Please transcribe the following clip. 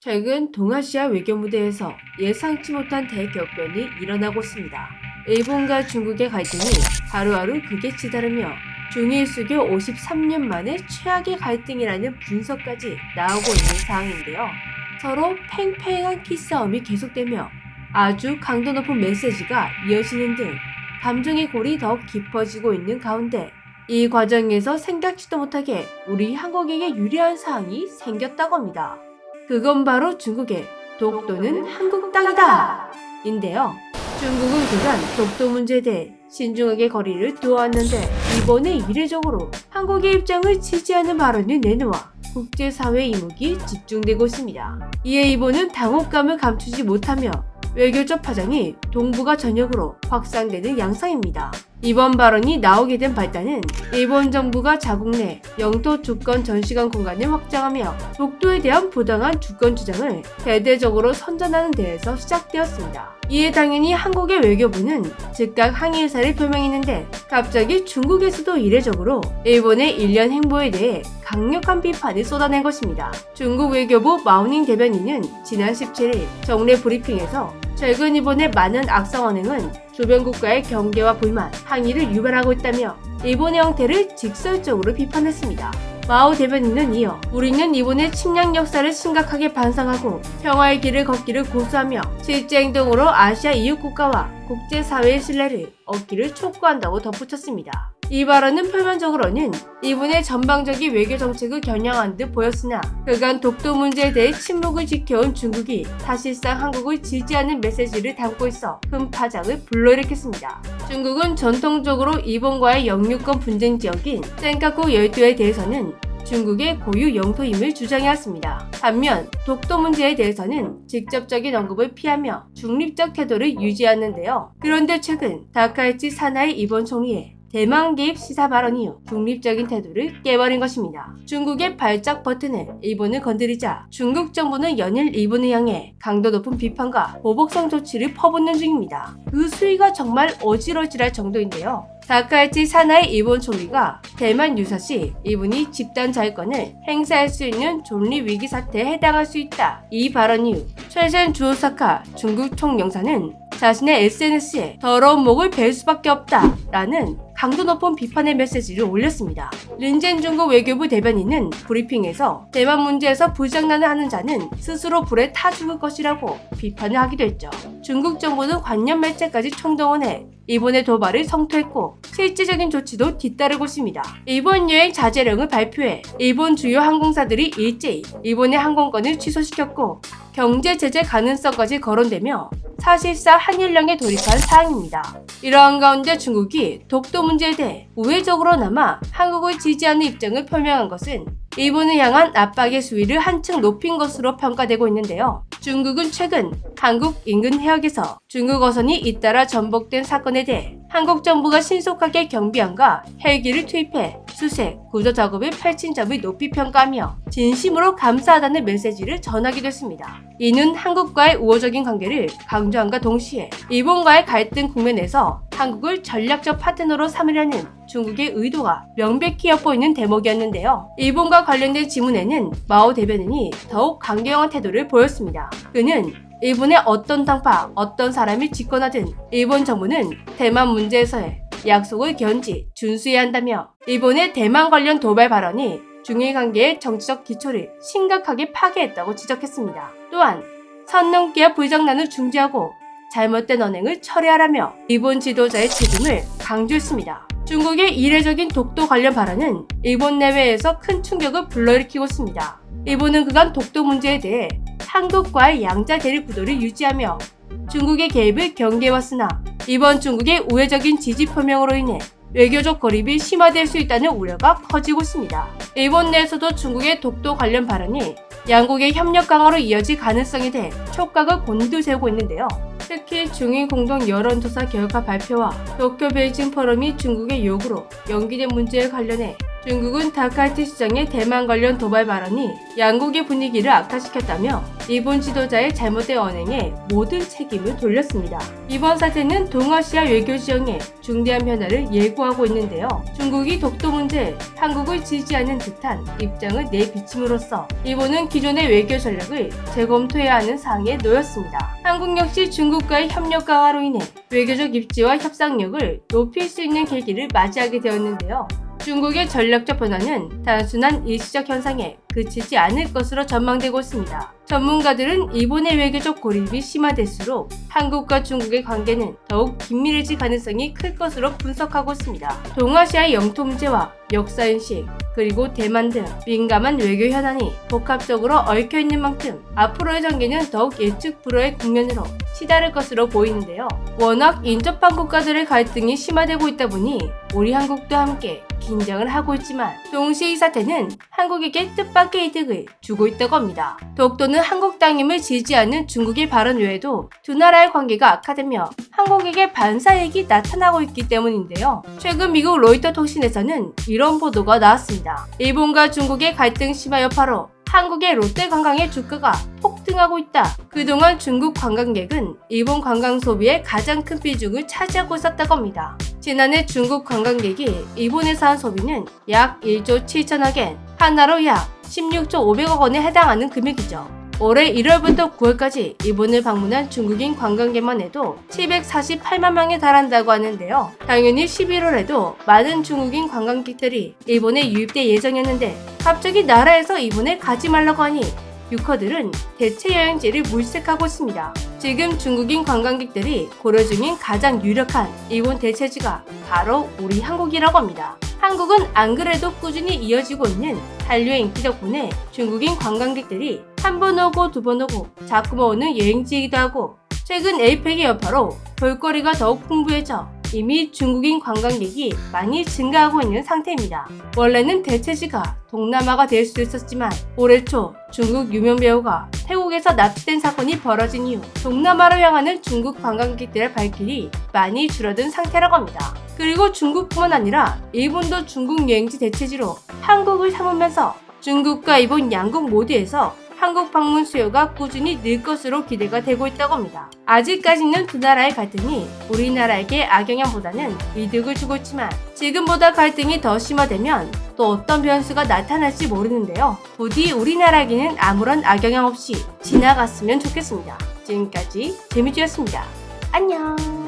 최근 동아시아 외교 무대에서 예상치 못한 대격변이 일어나고 있습니다. 일본과 중국의 갈등이 하루하루 극에 치달으며 중일 수교 53년 만에 최악의 갈등이라는 분석까지 나오고 있는 상황인데요. 서로 팽팽한 기싸움이 계속되며 아주 강도 높은 메시지가 이어지는 등 감정의 골이 더욱 깊어지고 있는 가운데 이 과정에서 생각지도 못하게 우리 한국에게 유리한 사항이 생겼다고 합니다. 그건 바로 중국의 독도는 한국 땅이다! 인데요. 중국은 그간 독도 문제에 대해 신중하게 거리를 두어왔는데 이번에 이례적으로 한국의 입장을 지지하는 발언을 내놓아 국제사회의 이목이 집중되고 있습니다. 이에 일본은 당혹감을 감추지 못하며 외교적 파장이 동북아 전역으로 확산되는 양상입니다. 이번 발언이 나오게 된 발단은 일본 정부가 자국 내 영토 주권 전시관 공간을 확장하며 독도에 대한 부당한 주권 주장을 대대적으로 선전하는 데에서 시작되었습니다. 이에 당연히 한국의 외교부는 즉각 항의 의사를 표명했는데 갑자기 중국에서도 이례적으로 일본의 일련 행보에 대해 강력한 비판을 쏟아낸 것입니다. 중국 외교부 마오닝 대변인은 지난 17일 정례 브리핑에서 최근 일본의 많은 악성 언행은 주변 국가의 경계와 불만, 항의를 유발하고 있다며 일본의 형태를 직설적으로 비판했습니다. 마오 대변인은 이어 우리는 일본의 침략 역사를 심각하게 반성하고 평화의 길을 걷기를 고수하며 실제 행동으로 아시아 이웃 국가와 국제사회의 신뢰를 얻기를 촉구한다고 덧붙였습니다. 이 발언은 표면적으로는 일본의 전방적인 외교 정책을 겨냥한 듯 보였으나 그간 독도 문제에 대해 침묵을 지켜온 중국이 사실상 한국을 지지하는 메시지를 담고 있어 큰 파장을 불러일으켰습니다. 중국은 전통적으로 일본과의 영유권 분쟁 지역인 센카쿠 열도에 대해서는 중국의 고유 영토임을 주장해왔습니다. 반면 독도 문제에 대해서는 직접적인 언급을 피하며 중립적 태도를 유지하는데요. 그런데 최근 다카이치 사나이 일본 총리의 대만 개입 시사 발언 이후 중립적인 태도를 깨버린 것입니다. 중국의 발작 버튼을 일본을 건드리자 중국 정부는 연일 일본을 향해 강도 높은 비판과 보복성 조치를 퍼붓는 중입니다. 그 수위가 정말 어질어질할 정도인데요. 다카이치 사나이 일본 총리가 대만 유사시 일본이 집단 자율권을 행사할 수 있는 존리 위기 사태에 해당할 수 있다. 이 발언 이후 최신 주오사카 중국 총영사는 자신의 SNS에 더러운 목을 벨 수밖에 없다 라는 강도 높은 비판의 메시지를 올렸습니다. 린젠 중국 외교부 대변인은 브리핑에서 대만 문제에서 불장난을 하는 자는 스스로 불에 타 죽을 것이라고 비판을 하기도 했죠. 중국 정부는 관련 매체까지 총동원해 일본의 도발을 성토했고 실질적인 조치도 뒤따르고 있습니다. 일본 여행 자제령을 발표해 일본 주요 항공사들이 일제히 일본의 항공권을 취소시켰고 경제 제재 가능성까지 거론되며 사실상 한일령에 돌입한 사항입니다. 이러한 가운데 중국이 독도 문제에 대해 우회적으로나마 한국을 지지하는 입장을 표명한 것은 일본을 향한 압박의 수위를 한층 높인 것으로 평가되고 있는데요. 중국은 최근 한국 인근 해역에서 중국 어선이 잇따라 전복된 사건에 대해 한국 정부가 신속하게 경비함과 헬기를 투입해 수색, 구조 작업을 펼친 점을 높이 평가하며 진심으로 감사하다는 메시지를 전하기도 했습니다. 이는 한국과의 우호적인 관계를 강조함과 동시에 일본과의 갈등 국면에서 한국을 전략적 파트너로 삼으려는 중국의 의도가 명백히 엿보이는 대목이었는데요. 일본과 관련된 지문에는 마오 대변인이 더욱 강경한 태도를 보였습니다. 그는 일본의 어떤 당파, 어떤 사람이 집권하든 일본 정부는 대만 문제에서의 약속을 견지 준수해야 한다며 일본의 대만 관련 도발 발언이 중일 관계의 정치적 기초를 심각하게 파괴했다고 지적했습니다. 또한 선 넘기와 불장난을 중지하고 잘못된 언행을 철회하라며 일본 지도자의 책임을 강조했습니다. 중국의 이례적인 독도 관련 발언은 일본 내외에서 큰 충격을 불러일으키고 있습니다. 일본은 그간 독도 문제에 대해 한국과의 양자 대립 구도를 유지하며 중국의 개입을 경계해왔으나 이번 중국의 우회적인 지지 표명으로 인해 외교적 고립이 심화될 수 있다는 우려가 커지고 있습니다. 일본 내에서도 중국의 독도 관련 발언이 양국의 협력 강화로 이어질 가능성에 대해 촉각을 곤두세우고 있는데요. 특히 중일 공동 여론조사 결과 발표와 도쿄 베이징 포럼이 중국의 요구로 연기된 문제에 관련해 중국은 다카이트 시장의 대만 관련 도발 발언이 양국의 분위기를 악화시켰다며 일본 지도자의 잘못된 언행에 모든 책임을 돌렸습니다. 이번 사태는 동아시아 외교 지형에 중대한 변화를 예고하고 있는데요. 중국이 독도 문제에 한국을 지지하는 듯한 입장을 내비침으로써 일본은 기존의 외교 전략을 재검토해야 하는 상황에 놓였습니다. 한국 역시 중국과의 협력 강화로 인해 외교적 입지와 협상력을 높일 수 있는 계기를 맞이하게 되었는데요. 중국의 전략적 변화는 단순한 일시적 현상에 그치지 않을 것으로 전망되고 있습니다. 전문가들은 일본의 외교적 고립이 심화될수록 한국과 중국의 관계는 더욱 긴밀해질 가능성이 클 것으로 분석하고 있습니다. 동아시아의 영토 문제와 역사인식, 그리고 대만 등 민감한 외교 현안이 복합적으로 얽혀있는 만큼 앞으로의 전개는 더욱 예측 불허의 국면으로 치달을 것으로 보이는데요. 워낙 인접한 국가들의 갈등이 심화되고 있다 보니 우리 한국도 함께 긴장을 하고 있지만 동시에 이 사태는 한국에게 뜻밖의 이득을 주고 있다고 합니다. 독도는 한국 땅임을 지지하는 중국의 발언 외에도 두 나라의 관계가 악화되며 한국에게 반사이익이 나타나고 있기 때문인데요. 최근 미국 로이터 통신에서는 이런 보도가 나왔습니다. 일본과 중국의 갈등 심화 여파로 한국의 롯데 관광의 주가가 폭등하고 있다. 그동안 중국 관광객은 일본 관광 소비의 가장 큰 비중을 차지하고 있었다고 합니다. 지난해 중국 관광객이 일본에서 한 소비는 약 1조 7천억 엔, 하나로 약 16조 500억 원에 해당하는 금액이죠. 올해 1월부터 9월까지 일본을 방문한 중국인 관광객만 해도 748만 명에 달한다고 하는데요. 당연히 11월에도 많은 중국인 관광객들이 일본에 유입될 예정이었는데 갑자기 나라에서 일본에 가지 말라고 하니 유커들은 대체 여행지를 물색하고 있습니다. 지금 중국인 관광객들이 고려 중인 가장 유력한 일본 대체지가 바로 우리 한국이라고 합니다. 한국은 안 그래도 꾸준히 이어지고 있는 한류의 인기 덕분에 중국인 관광객들이 한 번 오고 두 번 오고 자꾸만 오는 여행지이기도 하고 최근 에이펙의 여파로 볼거리가 더욱 풍부해져 이미 중국인 관광객이 많이 증가하고 있는 상태입니다. 원래는 대체지가 동남아가 될 수 있었지만 올해 초 중국 유명 배우가 태국에서 납치된 사건이 벌어진 이후 동남아로 향하는 중국 관광객들의 발길이 많이 줄어든 상태라고 합니다. 그리고 중국뿐만 아니라 일본도 중국 여행지 대체지로 한국을 삼으면서 중국과 일본 양국 모두에서 한국 방문 수요가 꾸준히 늘 것으로 기대가 되고 있다고 합니다. 아직까지는 두 나라의 갈등이 우리나라에게 악영향보다는 이득을 주고 있지만 지금보다 갈등이 더 심화되면 또 어떤 변수가 나타날지 모르는데요. 부디 우리나라에게는 아무런 악영향 없이 지나갔으면 좋겠습니다. 지금까지 재미쥐였습니다. 안녕.